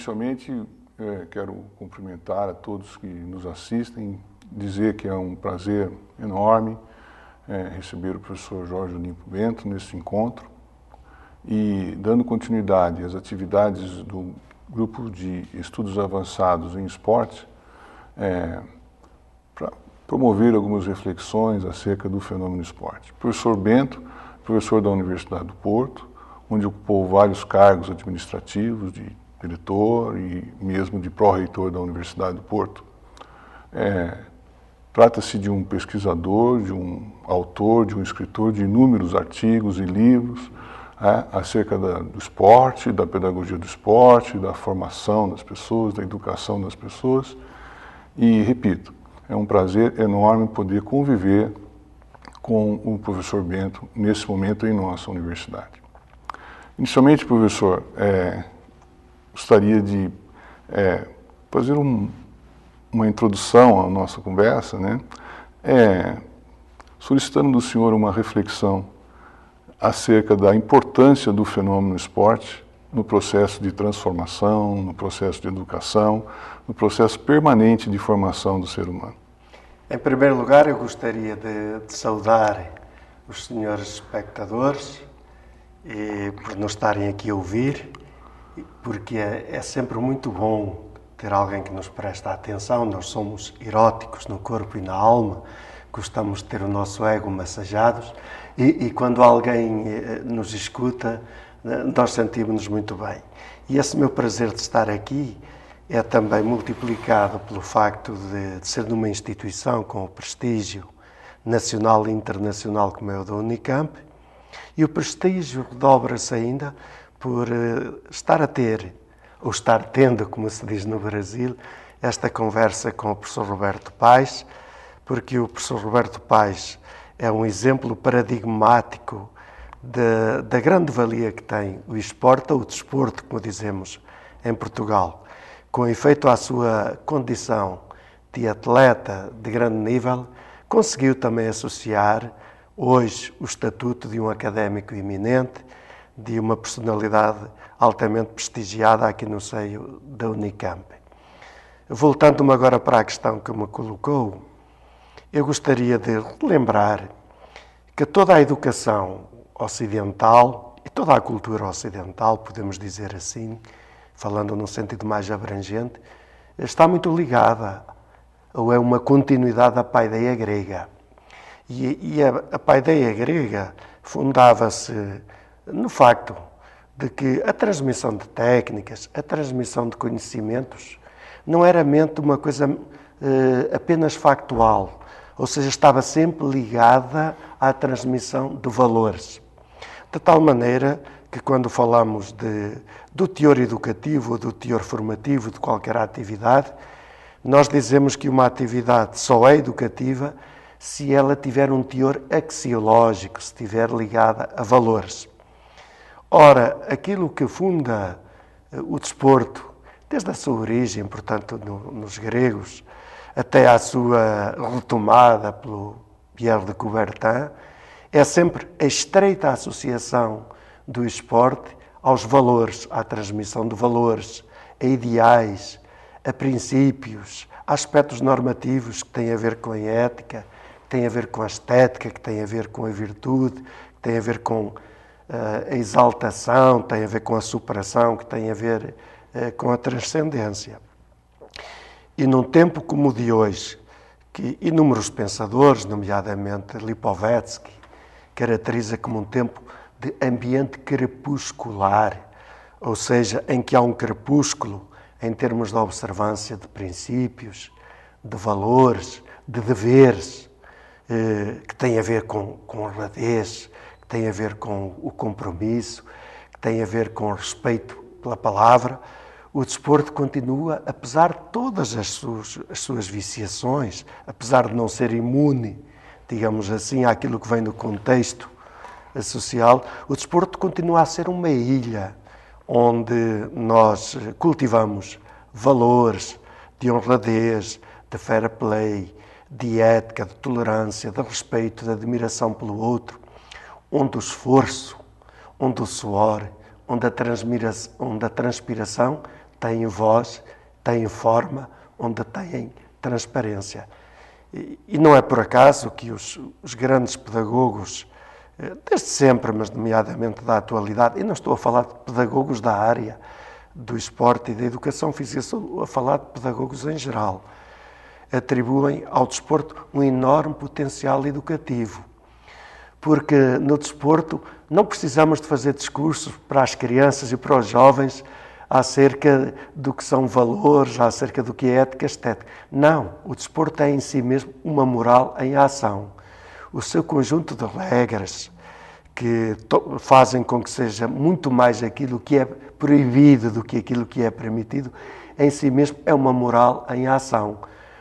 Inicialmente, quero cumprimentar a todos que nos assistem, dizer que é um prazer enorme receber o professor Jorge Olimpo Bento nesse encontro e dando continuidade às atividades do Grupo de Estudos Avançados em Esporte, para promover algumas reflexões acerca do fenômeno esporte. O professor Bento, professor da Universidade do Porto, onde ocupou vários cargos administrativos de diretor e mesmo de pró-reitor da Universidade do Porto. Trata-se de um pesquisador, de um autor, de um escritor de inúmeros artigos e livros acerca do esporte, da pedagogia do esporte, da formação das pessoas, da educação das pessoas. E, repito, é um prazer enorme poder conviver com o professor Bento nesse momento em nossa universidade. Inicialmente, professor, gostaria de fazer uma introdução à nossa conversa, solicitando do senhor uma reflexão acerca da importância do fenômeno esporte no processo de transformação, no processo de educação, no processo permanente de formação do ser humano. Em primeiro lugar, eu gostaria de saudar os senhores espectadores e por nos estarem aqui a ouvir, porque é sempre muito bom ter alguém que nos presta atenção. Nós somos eróticos no corpo e na alma, gostamos de ter o nosso ego massajados e quando alguém nos escuta, nós sentimos-nos muito bem. E esse meu prazer de estar aqui é também multiplicado pelo facto de ser numa instituição com o prestígio nacional e internacional como é o da Unicamp, e o prestígio redobra-se ainda por estar a ter, ou estar tendo, como se diz no Brasil, esta conversa com o professor Roberto Paes, porque o professor Roberto Paes é um exemplo paradigmático da grande valia que tem o esporte, ou o desporto, como dizemos em Portugal. Com efeito à sua condição de atleta de grande nível, conseguiu também associar hoje o estatuto de um académico eminente, de uma personalidade altamente prestigiada aqui no seio da Unicamp. Voltando-me agora para a questão que me colocou, eu gostaria de lembrar que toda a educação ocidental e toda a cultura ocidental, podemos dizer assim, falando num sentido mais abrangente, está muito ligada, ou é uma continuidade da paideia grega. E a paideia grega fundava-se no facto de que a transmissão de técnicas, a transmissão de conhecimentos, não era mente uma coisa apenas factual, ou seja, estava sempre ligada à transmissão de valores. De tal maneira que quando falamos do teor educativo ou do teor formativo de qualquer atividade, nós dizemos que uma atividade só é educativa se ela tiver um teor axiológico, se estiver ligada a valores. Ora, aquilo que funda o desporto, desde a sua origem, portanto, nos gregos, até à sua retomada pelo Pierre de Coubertin, é sempre a estreita associação do esporte aos valores, à transmissão de valores, a ideais, a princípios, a aspectos normativos que têm a ver com a ética, que têm a ver com a estética, que têm a ver com a virtude, que têm a ver com a exaltação, que têm a ver com a superação, que têm a ver com a transcendência. E num tempo como o de hoje, que inúmeros pensadores, nomeadamente Lipovetsky, caracteriza como um tempo de ambiente crepuscular, ou seja, em que há um crepúsculo em termos de observância de princípios, de valores, de deveres, que tem a ver com honradez, que tem a ver com o compromisso, que tem a ver com o respeito pela palavra. O desporto continua, apesar de todas as suas viciações, apesar de não ser imune, digamos assim, àquilo que vem do contexto social, o desporto continua a ser uma ilha onde nós cultivamos valores de honradez, de fair play, de ética, de tolerância, de respeito, de admiração pelo outro, onde o esforço, onde o suor, onde a transpiração têm voz, têm forma, onde têm transparência. E não é por acaso que os grandes pedagogos, desde sempre, mas nomeadamente da atualidade, e não estou a falar de pedagogos da área do esporte e da educação física, estou a falar de pedagogos em geral, atribuem ao desporto um enorme potencial educativo. Porque no desporto não precisamos de fazer discursos para as crianças e para os jovens acerca do que são valores, acerca do que é ética estética. Não, o desporto é em si mesmo uma moral em ação. O seu conjunto de regras que fazem com que seja muito mais aquilo que é proibido do que aquilo que é permitido, em si mesmo é uma moral em ação.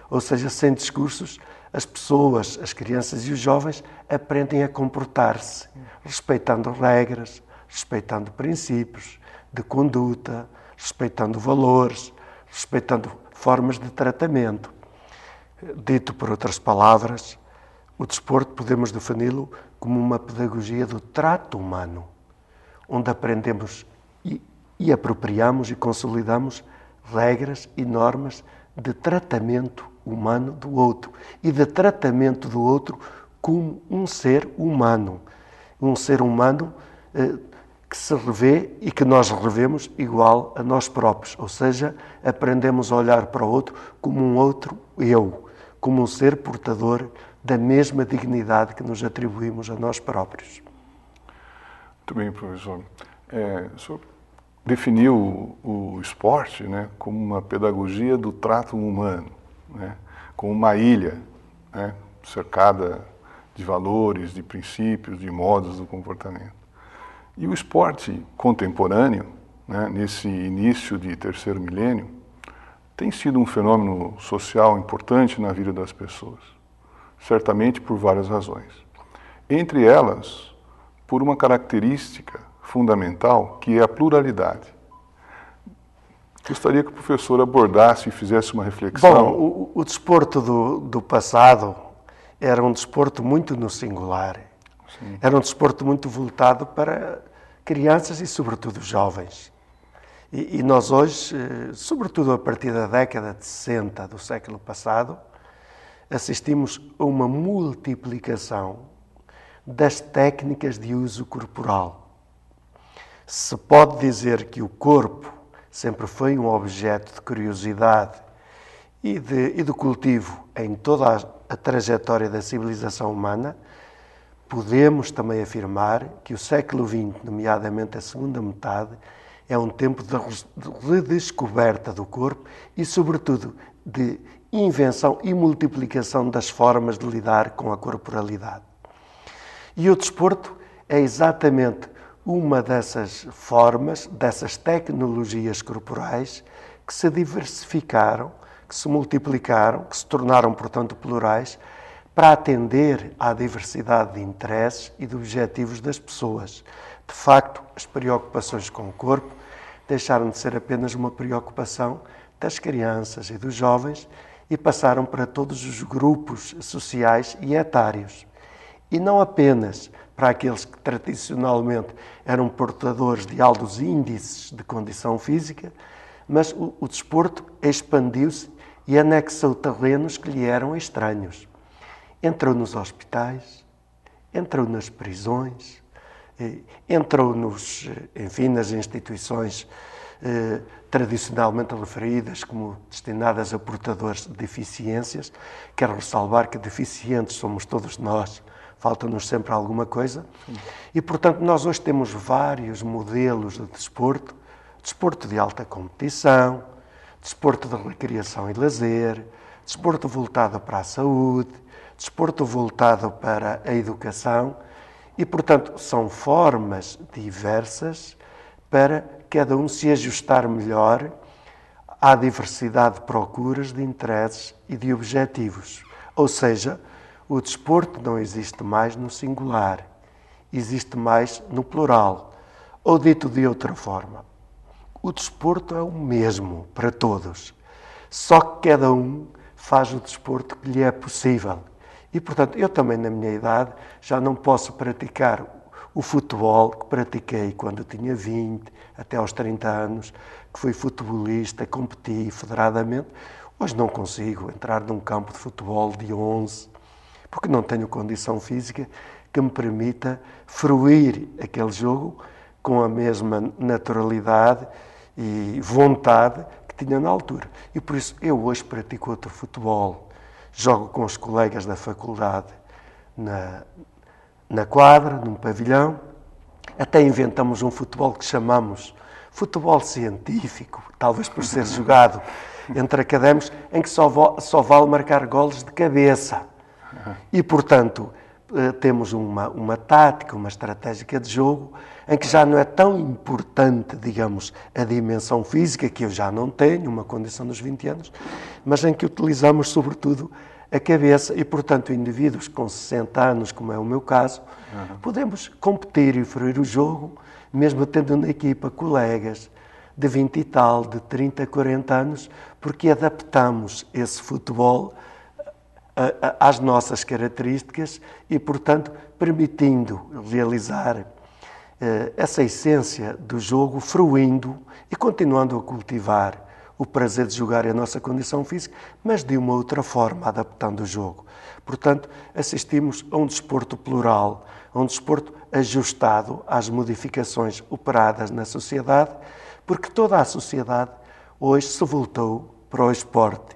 Ou seja, sem discursos, as pessoas, as crianças e os jovens aprendem a comportar-se, respeitando regras, respeitando princípios de conduta, respeitando valores, respeitando formas de tratamento. Dito por outras palavras, o desporto podemos defini-lo como uma pedagogia do trato humano, onde aprendemos e apropriamos e consolidamos regras e normas de tratamento humano do outro e de tratamento do outro como um ser humano que se revê e que nós revemos igual a nós próprios, ou seja, aprendemos a olhar para o outro como um outro eu, como um ser portador da mesma dignidade que nos atribuímos a nós próprios. Muito bem, professor. O senhor definiu o esporte, né, como uma pedagogia do trato humano, né, como uma ilha, né, cercada de valores, de princípios, de modos do comportamento. E o esporte contemporâneo, né, nesse início de terceiro milênio, tem sido um fenômeno social importante na vida das pessoas, certamente por várias razões. Entre elas, por uma característica fundamental, que é a pluralidade. Gostaria que o professor abordasse e fizesse uma reflexão. Bom, o desporto do passado era um desporto muito no singular. Sim. Era um desporto muito voltado para crianças e, sobretudo, jovens. E nós hoje, sobretudo a partir da década de 60 do século passado, assistimos a uma multiplicação das técnicas de uso corporal. Se pode dizer que o corpo sempre foi um objeto de curiosidade e de cultivo em toda a trajetória da civilização humana, podemos também afirmar que o século XX, nomeadamente a segunda metade, é um tempo de redescoberta do corpo e, sobretudo, de invenção e multiplicação das formas de lidar com a corporalidade. E o desporto é exatamente uma dessas formas, dessas tecnologias corporais que se diversificaram, que se multiplicaram, que se tornaram, portanto, plurais, para atender à diversidade de interesses e de objetivos das pessoas. De facto, as preocupações com o corpo deixaram de ser apenas uma preocupação das crianças e dos jovens e passaram para todos os grupos sociais e etários. E não apenas para aqueles que tradicionalmente eram portadores de altos índices de condição física, mas o desporto expandiu-se e anexou terrenos que lhe eram estranhos. Entrou nos hospitais, entrou nas prisões, entrou nas instituições tradicionalmente referidas como destinadas a portadores de deficiências. Quero ressalvar que deficientes somos todos nós, falta-nos sempre alguma coisa. Sim. E, portanto, nós hoje temos vários modelos de desporto, desporto de alta competição, desporto de recreação e lazer, desporto voltado para a saúde, desporto voltado para a educação e, portanto, são formas diversas para cada um se ajustar melhor à diversidade de procuras, de interesses e de objetivos. Ou seja, o desporto não existe mais no singular, existe mais no plural. Ou dito de outra forma, o desporto é o mesmo para todos, só que cada um faz o desporto que lhe é possível. E, portanto, eu também, na minha idade, já não posso praticar o futebol que pratiquei quando tinha 20, até aos 30 anos, que fui futebolista, competi federadamente. Hoje não consigo entrar num campo de futebol de 11, porque não tenho condição física que me permita fruir aquele jogo com a mesma naturalidade e vontade que tinha na altura. E por isso eu hoje pratico outro futebol. Jogo com os colegas da faculdade na quadra, num pavilhão. Até inventamos um futebol que chamamos futebol científico, talvez por ser jogado entre académicos, em que só vale marcar golos de cabeça. E, portanto, temos uma tática, uma estratégia de jogo, em que já não é tão importante, digamos, a dimensão física, que eu já não tenho, uma condição dos 20 anos, mas em que utilizamos, sobretudo, a cabeça e, portanto, indivíduos com 60 anos, como é o meu caso, podemos competir e fruir o jogo, mesmo tendo na equipa colegas de 20 e tal, de 30, 40 anos, porque adaptamos esse futebol às nossas características e, portanto, permitindo realizar essa essência do jogo, fruindo e continuando a cultivar o prazer de jogar e a nossa condição física, mas de uma outra forma, adaptando o jogo. Portanto, assistimos a um desporto plural, a um desporto ajustado às modificações operadas na sociedade, porque toda a sociedade hoje se voltou para o esporte.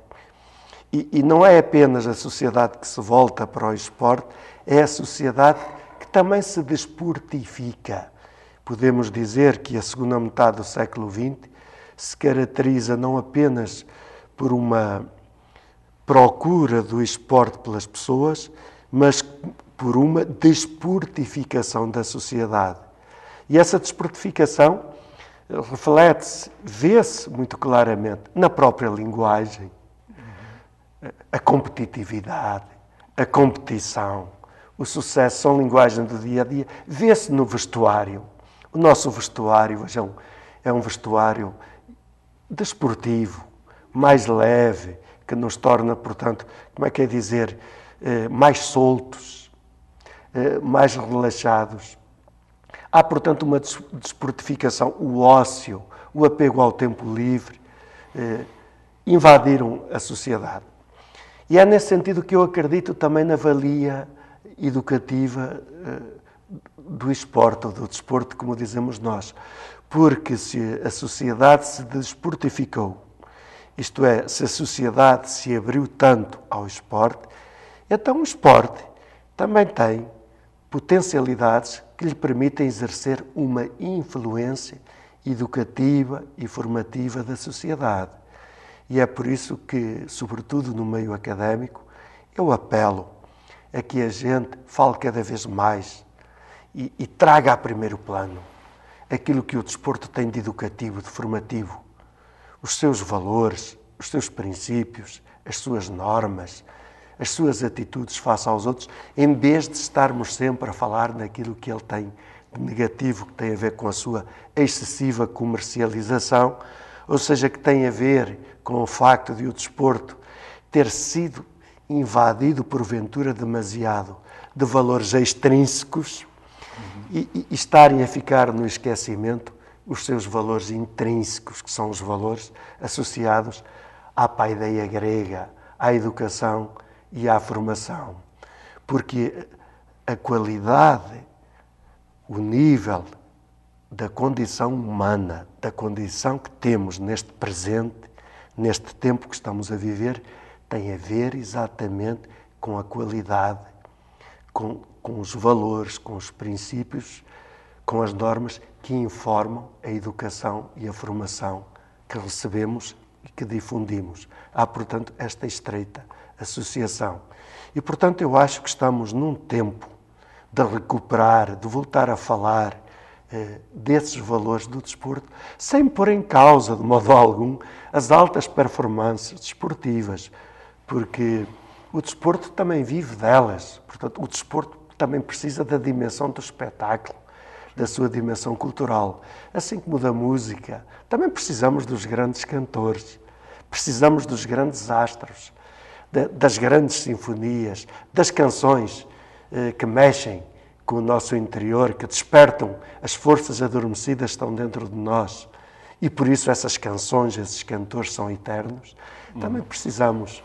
E não é apenas a sociedade que se volta para o esporte, é a sociedade que também se desportifica. Podemos dizer que a segunda metade do século XX se caracteriza não apenas por uma procura do esporte pelas pessoas, mas por uma desportificação da sociedade. E essa desportificação reflete-se, vê-se muito claramente na própria linguagem. A competitividade, a competição, o sucesso são linguagem do dia-a-dia. Vê-se no vestuário. O nosso vestuário hoje é um vestuário desportivo, mais leve, que nos torna, portanto, como é que é dizer, mais soltos, mais relaxados. Há, portanto, uma desportificação, o ócio, o apego ao tempo livre, invadiram a sociedade. E é nesse sentido que eu acredito também na valia educativa do esporte, ou do desporto, como dizemos nós. Porque se a sociedade se desportificou, isto é, se a sociedade se abriu tanto ao esporte, então o esporte também tem potencialidades que lhe permitem exercer uma influência educativa e formativa da sociedade. E é por isso que, sobretudo no meio académico, eu apelo a que a gente fale cada vez mais e traga a primeiro plano aquilo que o desporto tem de educativo, de formativo, os seus valores, os seus princípios, as suas normas, as suas atitudes face aos outros, em vez de estarmos sempre a falar naquilo que ele tem de negativo, que tem a ver com a sua excessiva comercialização, ou seja, que tem a ver com o facto de o desporto ter sido invadido, porventura, demasiado de valores extrínsecos e estarem a ficar no esquecimento os seus valores intrínsecos, que são os valores associados à paideia grega, à educação e à formação. Porque a qualidade, o nível da condição humana, da condição que temos neste presente, neste tempo que estamos a viver, tem a ver exatamente com a qualidade, com os valores, com os princípios, com as normas que informam a educação e a formação que recebemos e que difundimos. Há, portanto, esta estreita associação. E, portanto, eu acho que estamos num tempo de recuperar, de voltar a falar desses valores do desporto, sem pôr em causa, de modo algum, as altas performances desportivas, porque o desporto também vive delas. Portanto, o desporto também precisa da dimensão do espetáculo, da sua dimensão cultural. Assim como da música, também precisamos dos grandes cantores, precisamos dos grandes astros, das grandes sinfonias, das canções que mexem com o nosso interior, que despertam as forças adormecidas que estão dentro de nós. E por isso essas canções, esses cantores são eternos. Também precisamos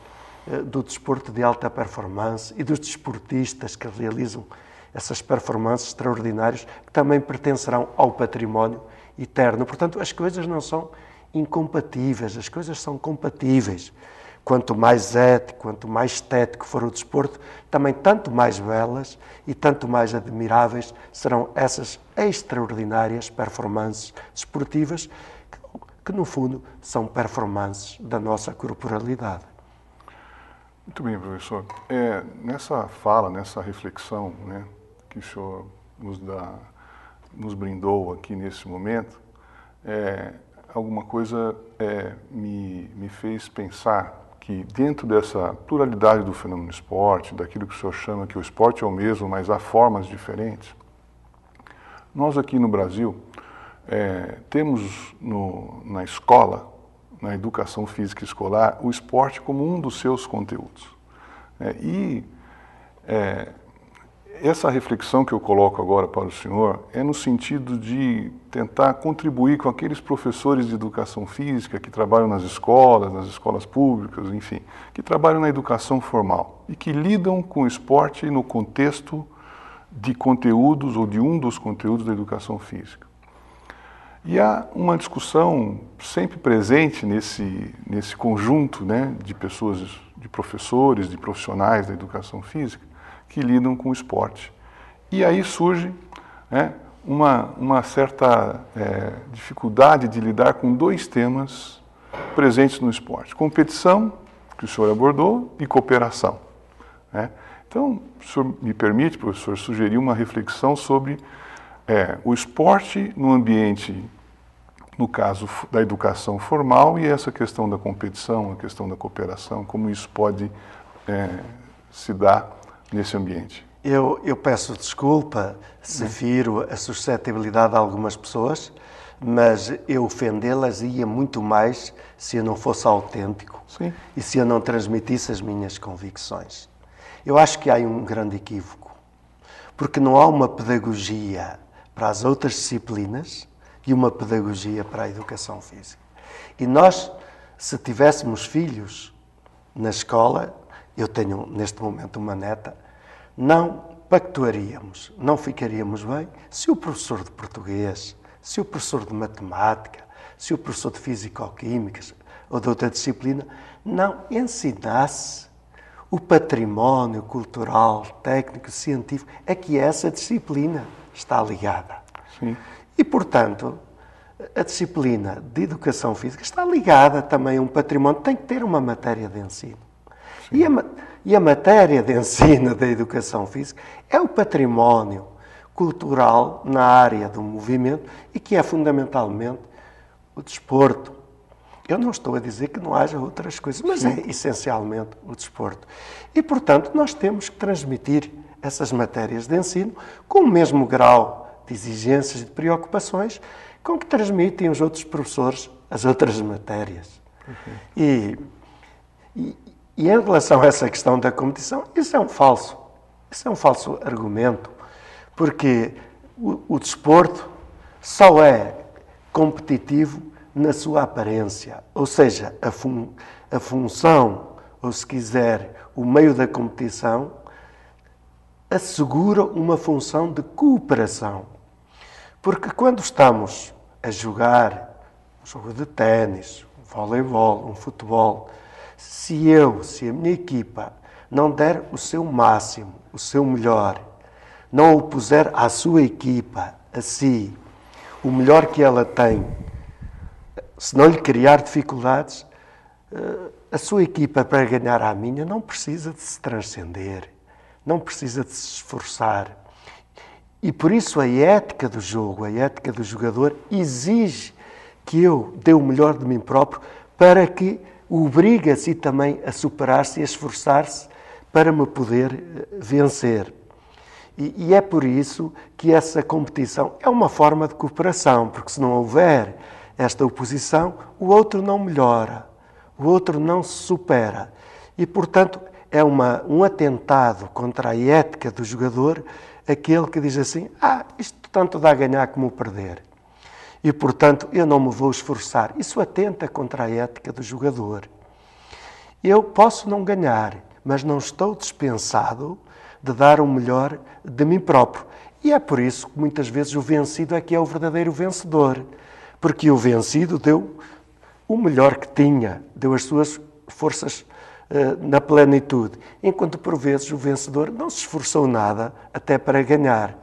do desporto de alta performance e dos desportistas que realizam essas performances extraordinárias, que também pertencerão ao património eterno. Portanto, as coisas não são incompatíveis, as coisas são compatíveis. Quanto mais ético, quanto mais estético for o desporto, também tanto mais belas e tanto mais admiráveis serão essas extraordinárias performances desportivas que no fundo são performances da nossa corporalidade. Muito bem, professor. Nessa fala, nessa reflexão, né, que o senhor nos brindou aqui nesse momento, alguma coisa me fez pensar que dentro dessa pluralidade do fenômeno esporte, daquilo que o senhor chama que o esporte é o mesmo, mas há formas diferentes, nós aqui no Brasil temos na escola, na educação física escolar, o esporte como um dos seus conteúdos. Essa reflexão que eu coloco agora para o senhor é no sentido de tentar contribuir com aqueles professores de educação física que trabalham nas escolas públicas, enfim, que trabalham na educação formal e que lidam com o esporte no contexto de conteúdos ou de um dos conteúdos da educação física. E há uma discussão sempre presente nesse conjunto, né, de pessoas, de professores, de profissionais da educação física, que lidam com o esporte. E aí surge uma certa dificuldade de lidar com dois temas presentes no esporte. Competição, que o senhor abordou, e cooperação. Então, o senhor me permite, professor, sugerir uma reflexão sobre o esporte no ambiente, no caso da educação formal, e essa questão da competição, a questão da cooperação, como isso pode se dar nesse ambiente. Eu peço desculpa se firo a suscetibilidade de algumas pessoas, mas eu ofendê-las ia muito mais se eu não fosse autêntico. Sim. E se eu não transmitisse as minhas convicções. Eu acho que há um grande equívoco, porque não há uma pedagogia para as outras disciplinas e uma pedagogia para a educação física. E nós, se tivéssemos filhos na escola, eu tenho neste momento uma neta, não pactuaríamos, não ficaríamos bem se o professor de português, se o professor de matemática, se o professor de físico-químicas ou de outra disciplina não ensinasse o património cultural, técnico, científico, a que essa disciplina está ligada. Sim. E, portanto, a disciplina de educação física está ligada também a um património, tem que ter uma matéria de ensino. E a matéria de ensino da educação física é o património cultural na área do movimento e que é fundamentalmente o desporto. Eu não estou a dizer que não haja outras coisas, mas é essencialmente o desporto. E, portanto, nós temos que transmitir essas matérias de ensino com o mesmo grau de exigências e de preocupações com que transmitem os outros professores as outras matérias. E em relação a essa questão da competição, isso é um falso argumento, porque o desporto só é competitivo na sua aparência, ou seja, a função, ou se quiser, o meio da competição, assegura uma função de cooperação. Porque quando estamos a jogar um jogo de ténis, um voleibol, um futebol, se a minha equipa não der o seu máximo, o seu melhor, não o puser à sua equipa, a si, o melhor que ela tem, se não lhe criar dificuldades, a sua equipa para ganhar à minha não precisa de se transcender, não precisa de se esforçar. E por isso a ética do jogo, a ética do jogador exige que eu dê o melhor de mim próprio para que o obrigue a si também a superar-se e a esforçar-se para me poder vencer. E é por isso que essa competição é uma forma de cooperação, porque se não houver esta oposição, o outro não melhora, o outro não se supera. E, portanto, é um atentado contra a ética do jogador aquele que diz assim, isto tanto dá a ganhar como perder. E, portanto, eu não me vou esforçar. Isso atenta contra a ética do jogador. Eu posso não ganhar, mas não estou dispensado de dar o melhor de mim próprio. E é por isso que muitas vezes o vencido é que é o verdadeiro vencedor. Porque o vencido deu o melhor que tinha, deu as suas forças na plenitude. Enquanto, por vezes, o vencedor não se esforçou nada até para ganhar.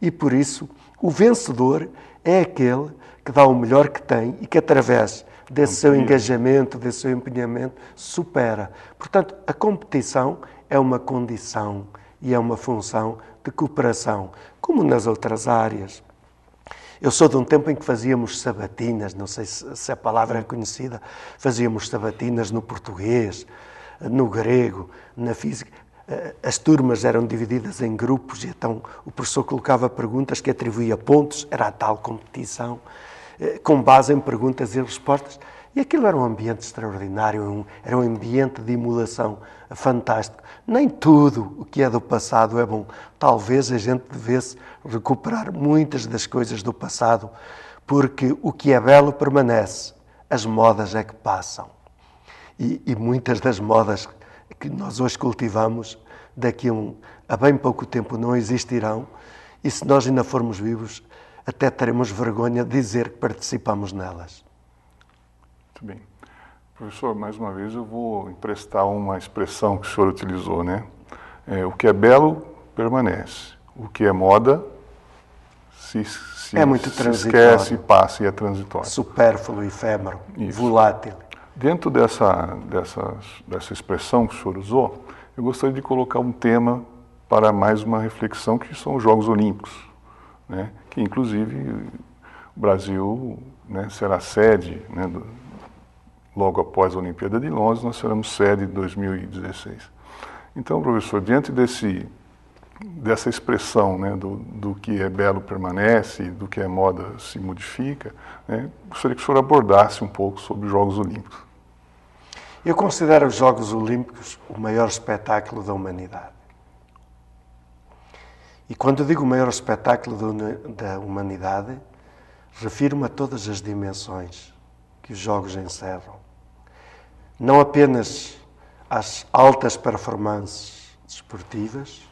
E, por isso, o vencedor é aquele que dá o melhor que tem e que, através desse seu engajamento, desse seu empenhamento, supera. Portanto, a competição é uma condição e é uma função de cooperação, como nas outras áreas. Eu sou de um tempo em que fazíamos sabatinas, não sei se a palavra é conhecida, fazíamos sabatinas no português, no grego, na física. As turmas eram divididas em grupos e então o professor colocava perguntas que atribuía pontos, era a tal competição, com base em perguntas e respostas. E aquilo era um ambiente extraordinário, era um ambiente de emulação fantástico. Nem tudo o que é do passado é bom. Talvez a gente devesse recuperar muitas das coisas do passado, porque o que é belo permanece, as modas é que passam. E muitas das modas que nós hoje cultivamos, daqui a bem pouco tempo não existirão, e se nós ainda formos vivos, até teremos vergonha de dizer que participamos nelas. Muito bem. Professor, mais uma vez eu vou emprestar uma expressão que o senhor utilizou, né? O que é belo permanece, o que é moda se esquece, passa e é transitório. Supérfluo, efêmero, volátil. Dentro dessa expressão que o senhor usou, eu gostaria de colocar um tema para mais uma reflexão, que são os Jogos Olímpicos, né? Que, inclusive, o Brasil, né, será sede, né, logo após a Olimpíada de Londres, nós seremos sede de 2016. Então, professor, diante dessa expressão, né, do que é belo permanece, do que é moda se modifica, né, gostaria que o senhor abordasse um pouco sobre os Jogos Olímpicos. Eu considero os Jogos Olímpicos o maior espetáculo da humanidade. E quando eu digo o maior espetáculo da humanidade, refiro-me a todas as dimensões que os Jogos encerram. Não apenas às altas performances desportivas,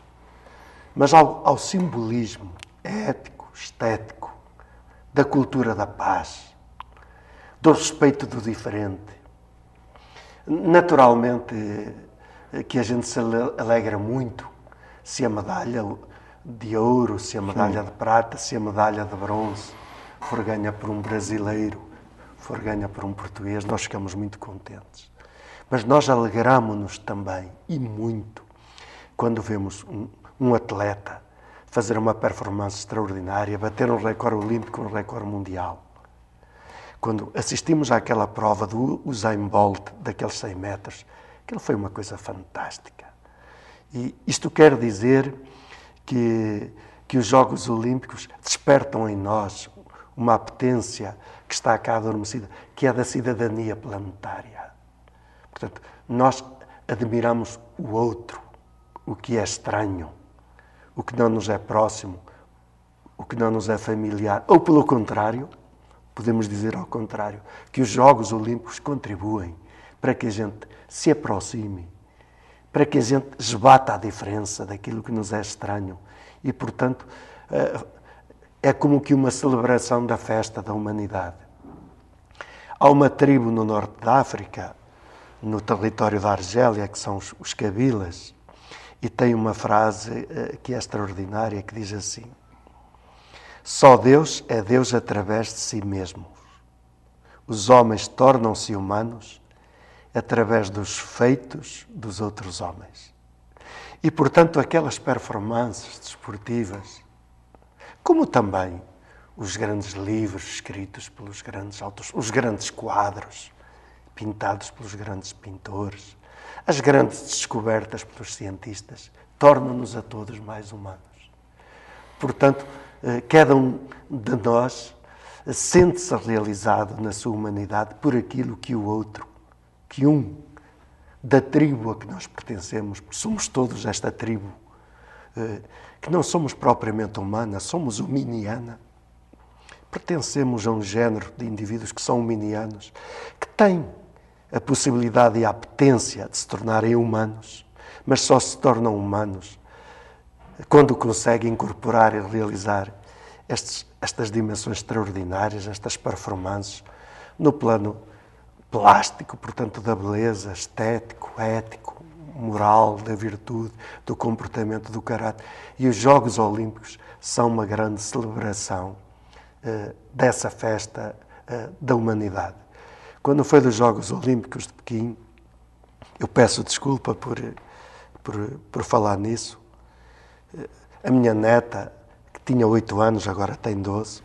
mas ao simbolismo ético, estético, da cultura da paz, do respeito do diferente. Naturalmente que a gente se alegra muito se a medalha de ouro, se a medalha de prata, se a medalha de bronze for ganha por um brasileiro, for ganha por um português, nós ficamos muito contentes. Mas nós alegramo-nos também, e muito, quando vemos um atleta fazer uma performance extraordinária, bater um recorde olímpico, um recorde mundial. Quando assistimos àquela prova do Usain Bolt, daqueles 100 metros, aquilo foi uma coisa fantástica. E isto quer dizer que os Jogos Olímpicos despertam em nós uma apetência que está cá adormecida, que é da cidadania planetária. Portanto, nós admiramos o outro, o que é estranho, o que não nos é próximo, o que não nos é familiar. Ou, pelo contrário, podemos dizer ao contrário, que os Jogos Olímpicos contribuem para que a gente se aproxime, para que a gente esbata a diferença daquilo que nos é estranho. E, portanto, é como que uma celebração da festa da humanidade. Há uma tribo no norte da África, no território da Argélia, que são os Cabilas, e tem uma frase que é extraordinária, que diz assim: só Deus é Deus através de si mesmo. Os homens tornam-se humanos através dos feitos dos outros homens. E, portanto, aquelas performances desportivas, como também os grandes livros escritos pelos grandes autores, os grandes quadros pintados pelos grandes pintores, as grandes descobertas pelos cientistas, tornam-nos a todos mais humanos. Portanto, cada um de nós sente-se realizado na sua humanidade por aquilo que o outro, que um da tribo a que nós pertencemos, somos todos esta tribo que não somos propriamente humanas, somos huminiana. Pertencemos a um género de indivíduos que são huminianos, que têm a possibilidade e a apetência de se tornarem humanos, mas só se tornam humanos quando conseguem incorporar e realizar estas dimensões extraordinárias, estas performances, no plano plástico, portanto, da beleza, estético, ético, moral, da virtude, do comportamento, do caráter. E os Jogos Olímpicos são uma grande celebração dessa festa da humanidade. Quando foi dos Jogos Olímpicos de Pequim, eu peço desculpa por falar nisso, a minha neta, que tinha 8 anos, agora tem 12,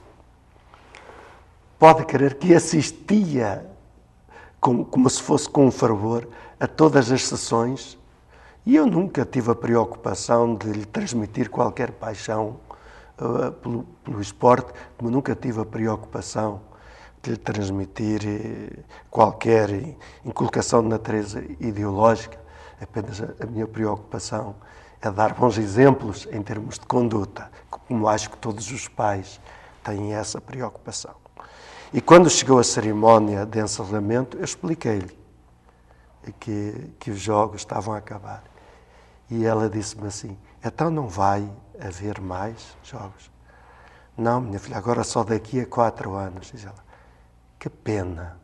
pode crer que assistia como se fosse com fervor a todas as sessões, e eu nunca tive a preocupação de lhe transmitir qualquer paixão pelo esporte, como nunca tive a preocupação de lhe transmitir qualquer inculcação de natureza ideológica. Apenas a minha preocupação é dar bons exemplos em termos de conduta, como acho que todos os pais têm essa preocupação. E quando chegou a cerimónia de encerramento, eu expliquei-lhe que os jogos estavam a acabar. E ela disse-me assim: então não vai haver mais jogos? Não, minha filha, agora só daqui a 4 anos. Diz ela: que pena,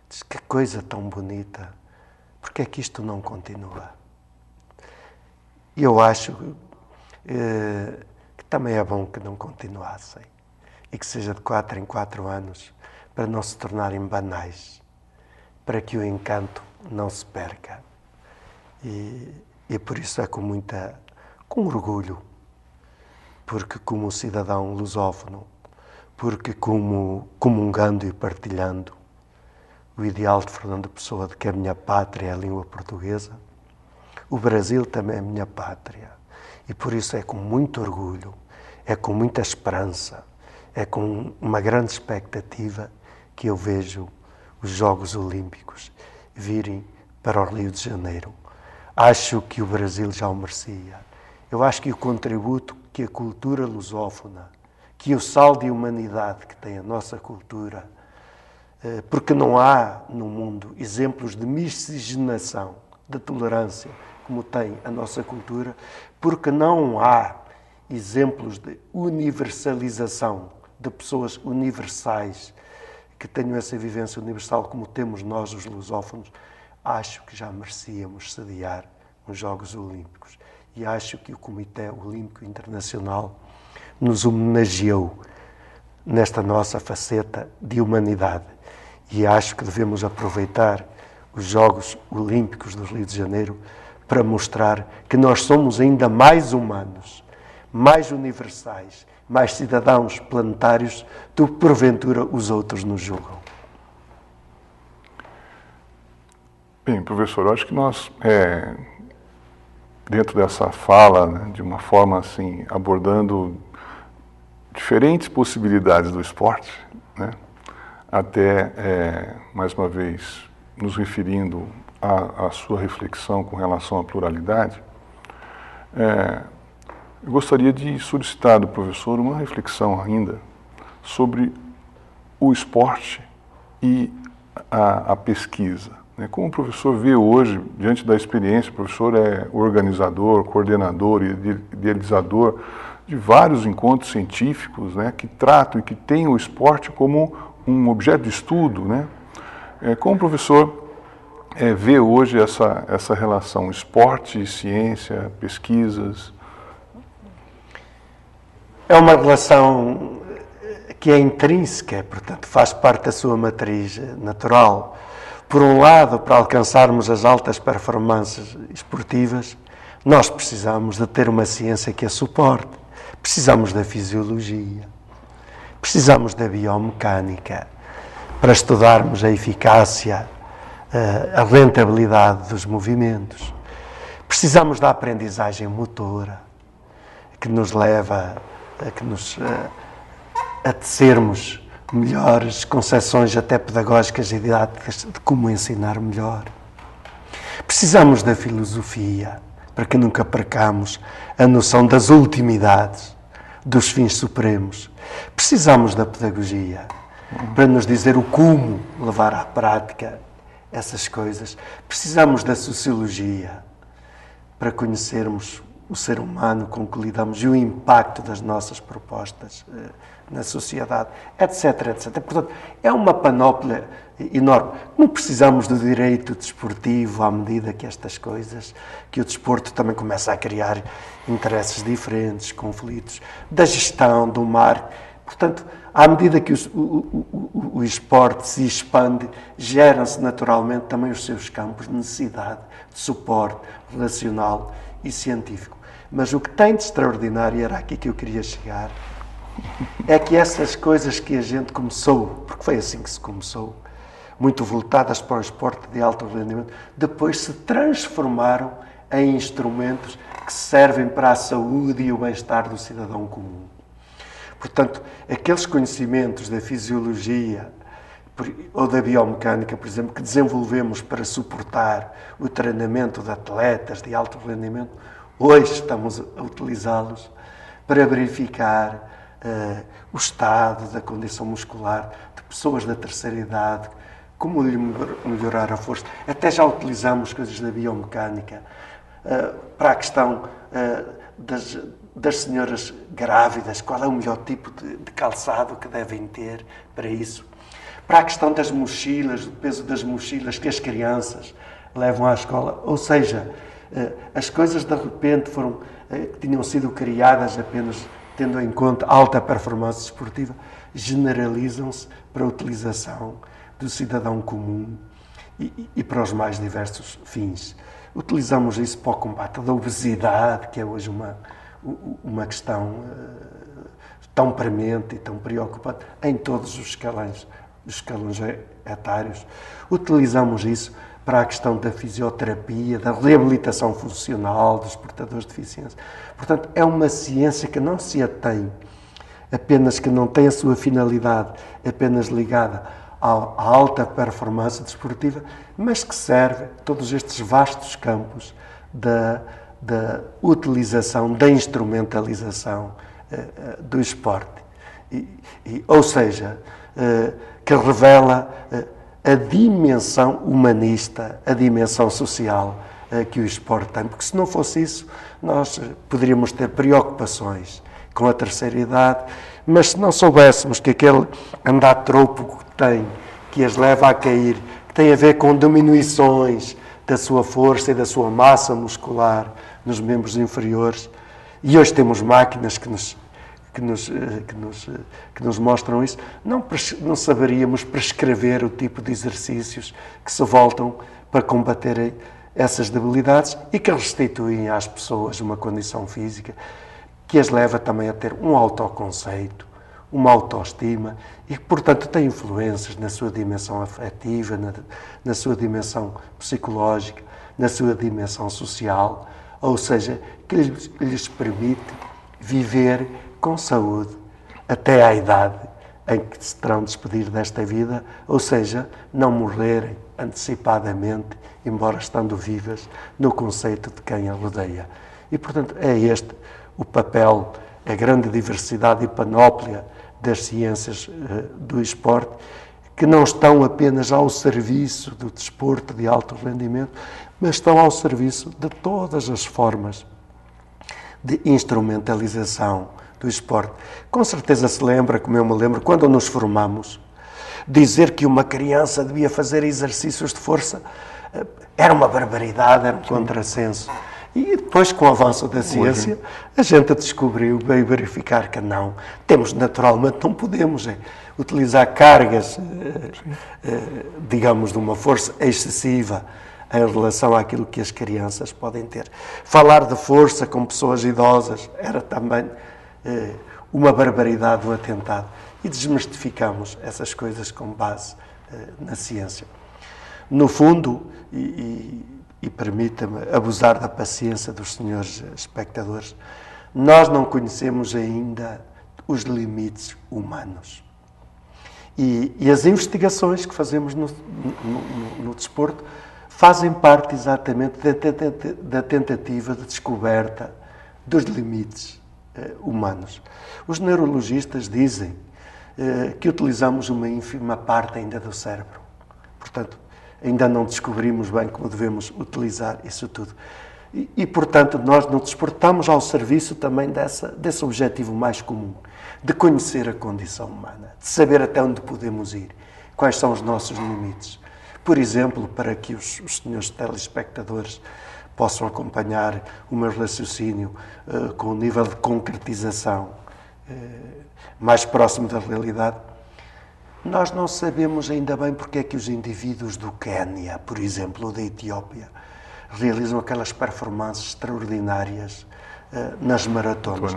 diz, que coisa tão bonita, porque é que isto não continua? E eu acho que também é bom que não continuassem e que seja de 4 em 4 anos, para não se tornarem banais, para que o encanto não se perca. E por isso é com orgulho, porque como cidadão lusófono, porque comungando e partilhando o ideal de Fernando Pessoa de que a minha pátria é a língua portuguesa, o Brasil também é a minha pátria. E por isso é com muito orgulho, é com muita esperança, é com uma grande expectativa que eu vejo os Jogos Olímpicos virem para o Rio de Janeiro. Acho que o Brasil já o merecia. Eu acho que o contributo que a cultura lusófona, que o sal de humanidade que tem a nossa cultura, porque não há no mundo exemplos de miscigenação, de tolerância, como tem a nossa cultura, porque não há exemplos de universalização, de pessoas universais, que tenham essa vivência universal como temos nós, os lusófonos. Acho que já merecíamos sediar os Jogos Olímpicos. E acho que o Comitê Olímpico Internacional nos homenageou nesta nossa faceta de humanidade. E acho que devemos aproveitar os Jogos Olímpicos do Rio de Janeiro para mostrar que nós somos ainda mais humanos, mais universais, mais cidadãos planetários do que porventura os outros nos julgam. Bem, professor, eu acho que nós, dentro dessa fala, né, de uma forma assim, abordando diferentes possibilidades do esporte, né, até, mais uma vez, nos referindo à sua reflexão com relação à pluralidade, eu gostaria de solicitar do professor uma reflexão ainda sobre o esporte e a pesquisa. Como o professor vê hoje, diante da experiência, o professor é organizador, coordenador e idealizador de vários encontros científicos, né, que tratam e que têm o esporte como um objeto de estudo, né? Como o professor vê hoje essa relação esporte, ciência, pesquisas? É uma relação que é intrínseca, portanto faz parte da sua matriz natural. Por um lado, para alcançarmos as altas performances esportivas, nós precisamos de ter uma ciência que a suporte. Precisamos da fisiologia, precisamos da biomecânica, para estudarmos a eficácia, a rentabilidade dos movimentos. Precisamos da aprendizagem motora, que nos leva a tecermos melhores concepções até pedagógicas e didáticas de como ensinar melhor. Precisamos da filosofia, para que nunca percamos a noção das ultimidades, dos fins supremos. Precisamos da pedagogia para nos dizer o como levar à prática essas coisas. Precisamos da sociologia para conhecermos o ser humano com que lidamos e o impacto das nossas propostas na sociedade, etc, etc. Portanto, é uma panóplia enorme. Não precisamos do direito desportivo à medida que estas coisas, que o desporto também começa a criar interesses diferentes, conflitos, da gestão, do mar. Portanto, à medida que o esporte se expande, geram-se naturalmente também os seus campos de necessidade, de suporte relacional e científico. Mas o que tem de extraordinário, era aqui que eu queria chegar, é que essas coisas que a gente começou, porque foi assim que se começou, muito voltadas para o esporte de alto rendimento, depois se transformaram em instrumentos que servem para a saúde e o bem-estar do cidadão comum. Portanto, aqueles conhecimentos da fisiologia ou da biomecânica, por exemplo, que desenvolvemos para suportar o treinamento de atletas de alto rendimento, hoje estamos a utilizá-los para verificar o estado da condição muscular de pessoas da terceira idade, como lhe melhorar a força. Até já utilizamos coisas da biomecânica para a questão das senhoras grávidas, qual é o melhor tipo de calçado que devem ter para isso. Para a questão das mochilas, do peso das mochilas que as crianças levam à escola. Ou seja, as coisas de repente que tinham sido criadas apenas tendo em conta a alta performance desportiva, generalizam-se para a utilização do cidadão comum e para os mais diversos fins. Utilizamos isso para o combate da obesidade, que é hoje uma questão tão premente e tão preocupante em todos os escalões etários. Utilizamos isso para a questão da fisioterapia, da reabilitação funcional dos portadores de deficiência. Portanto, é uma ciência que não se atém apenas, que não tem a sua finalidade apenas ligada à alta performance desportiva, mas que serve todos estes vastos campos da utilização, da instrumentalização do esporte. Ou seja, que revela a dimensão humanista, a dimensão social que o esporte tem. Porque se não fosse isso, nós poderíamos ter preocupações com a terceira idade, mas se não soubéssemos que aquele andatropo que as leva a cair, que tem a ver com diminuições da sua força e da sua massa muscular nos membros inferiores, e hoje temos máquinas que nos mostram isso, não saberíamos prescrever o tipo de exercícios que se voltam para combater essas debilidades e que restituem às pessoas uma condição física que as leva também a ter um autoconceito, uma autoestima e que, portanto, tem influências na sua dimensão afetiva, na sua dimensão psicológica, na sua dimensão social, ou seja, que lhes permite viver com saúde até à idade em que se terão de despedir desta vida, ou seja, não morrerem antecipadamente, embora estando vivas, no conceito de quem a rodeia. E, portanto, é este o papel, a grande diversidade e panóplia das ciências do esporte, que não estão apenas ao serviço do desporto de alto rendimento, mas estão ao serviço de todas as formas de instrumentalização do esporte. Com certeza se lembra, como eu me lembro, quando nos formamos, dizer que uma criança devia fazer exercícios de força era uma barbaridade, era um contrassenso. E depois, com o avanço da ciência, a gente descobriu, veio verificar que não. Temos, naturalmente, não podemos utilizar cargas, digamos, de uma força excessiva em relação àquilo que as crianças podem ter. Falar de força com pessoas idosas era também uma barbaridade, um atentado. E desmistificamos essas coisas com base na ciência. No fundo, e permita-me abusar da paciência dos senhores espectadores, nós não conhecemos ainda os limites humanos. E as investigações que fazemos no desporto fazem parte exatamente da tentativa de descoberta dos limites humanos. Os neurologistas dizem que utilizamos uma ínfima parte ainda do cérebro. Portanto, ainda não descobrimos bem como devemos utilizar isso tudo. Portanto, nós no desporto estamos ao serviço também desse objetivo mais comum, de conhecer a condição humana, de saber até onde podemos ir, quais são os nossos limites. Por exemplo, para que os senhores telespectadores possam acompanhar o meu raciocínio com um nível de concretização mais próximo da realidade, nós não sabemos ainda bem porque é que os indivíduos do Quénia, por exemplo, ou da Etiópia, realizam aquelas performances extraordinárias nas maratonas,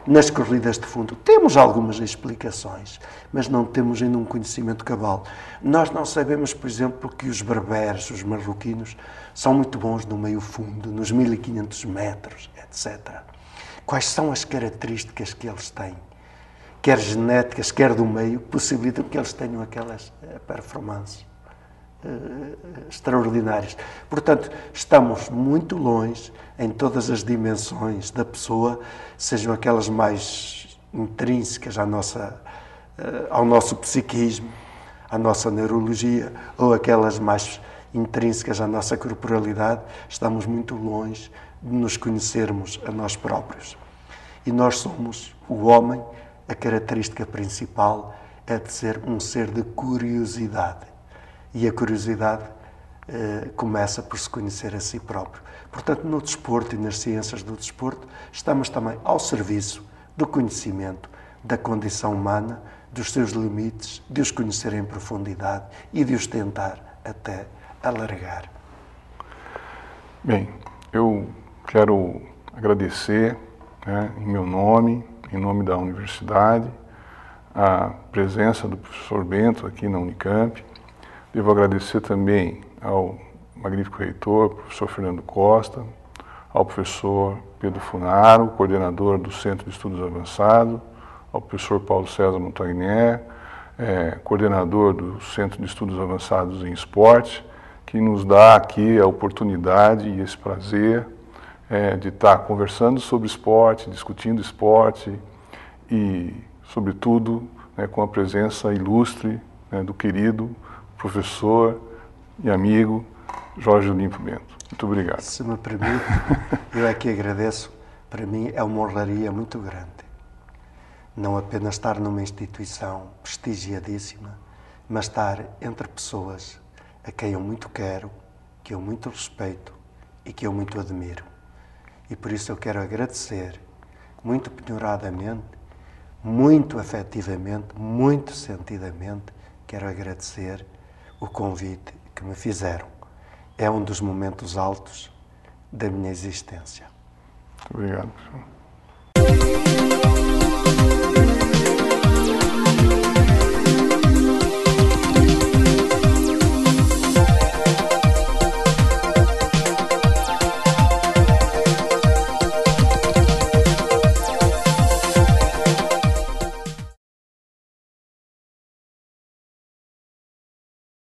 nas corridas de fundo. Temos algumas explicações, mas não temos ainda um conhecimento cabal. Nós não sabemos, por exemplo, que os berberes, os marroquinos, são muito bons no meio fundo, nos 1500 metros, etc. Quais são as características que eles têm? Quer genéticas, quer do meio, possibilitam que eles tenham aquelas performances extraordinárias. Portanto, estamos muito longe em todas as dimensões da pessoa, sejam aquelas mais intrínsecas ao nosso psiquismo, à nossa neurologia, ou aquelas mais intrínsecas à nossa corporalidade. Estamos muito longe de nos conhecermos a nós próprios. E nós somos, o homem, a característica principal é de ser um ser de curiosidade. E a curiosidade começa por se conhecer a si próprio. Portanto, no desporto e nas ciências do desporto, estamos também ao serviço do conhecimento da condição humana, dos seus limites, de os conhecer em profundidade e de os tentar até alargar. Bem, eu quero agradecer, em meu nome, em nome da universidade, a presença do professor Bento aqui na Unicamp. Devo agradecer também ao magnífico reitor, professor Fernando Costa, ao professor Pedro Funaro, coordenador do Centro de Estudos Avançados, ao professor Paulo César Montagnier, coordenador do Centro de Estudos Avançados em Esporte, que nos dá aqui a oportunidade e esse prazer de estar conversando sobre esporte, discutindo esporte e, sobretudo, com a presença ilustre do querido professor e amigo Jorge Olimpo Bento. Muito obrigado. Se me permite, eu é que agradeço. Para mim é uma honraria muito grande. Não apenas estar numa instituição prestigiadíssima, mas estar entre pessoas a quem eu muito quero, que eu muito respeito e que eu muito admiro. E por isso eu quero agradecer, muito penhoradamente, muito afetivamente, muito sentidamente, quero agradecer o convite que me fizeram. É um dos momentos altos da minha existência. Muito obrigado, professor.